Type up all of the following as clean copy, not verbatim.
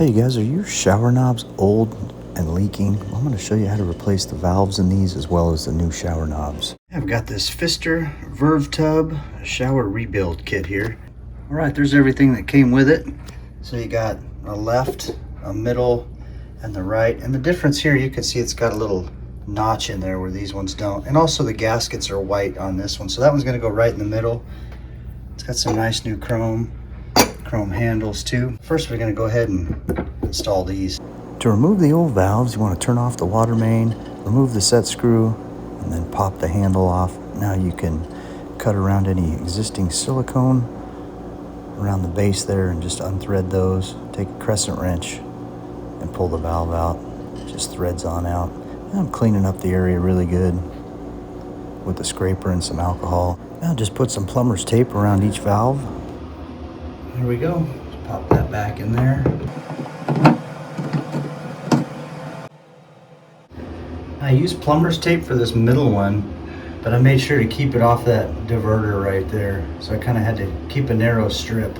Hey you guys, are your shower knobs old and leaking? Well, I'm going to show you how to replace the valves in these as well as the new shower knobs. I've got this Pfister Verve tub shower rebuild kit here. All right, there's everything that came with it. So you got a left, a middle, and the right. And the difference here, you can see it's got a little notch in there where these ones don't. And also the gaskets are white on this one. So that one's going to go right in the middle. It's got some nice new chrome handles too. First, we're going to go ahead and install these. To remove the old valves, you want to turn off the water main, remove the set screw, and then pop the handle off. Now you can cut around any existing silicone around the base there and just unthread those. Take a crescent wrench and pull the valve out. It just threads on out. And I'm cleaning up the area really good with a scraper and some alcohol. Now just put some plumber's tape around each valve. There we go. Just pop that back in there. I used plumber's tape for this middle one, but I made sure to keep it off that diverter right there. So I kind of had to keep a narrow strip.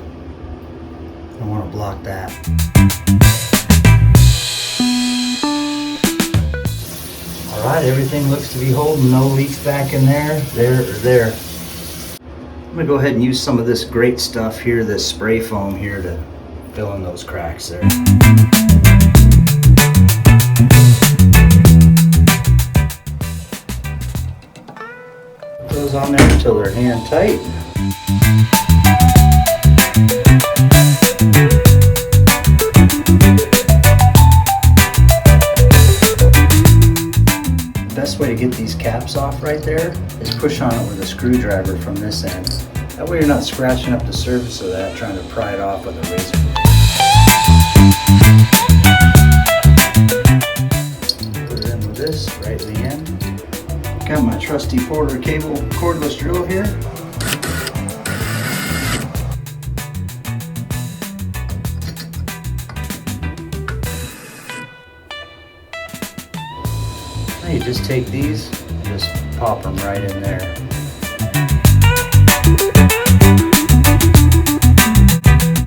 I want to block that. All right, everything looks to be holding. No leaks back in there. There. I'm gonna go ahead and use some of this great stuff here, this spray foam here, to fill in those cracks there. Put those on there until they're hand tight. The best way to get these caps off right there is push on it with a screwdriver from this end. That way you're not scratching up the surface of that trying to pry it off with a razor blade. Put it in with this right in the end. Got my trusty Porter cable cordless drill here. Now you just take these and just pop them right in there.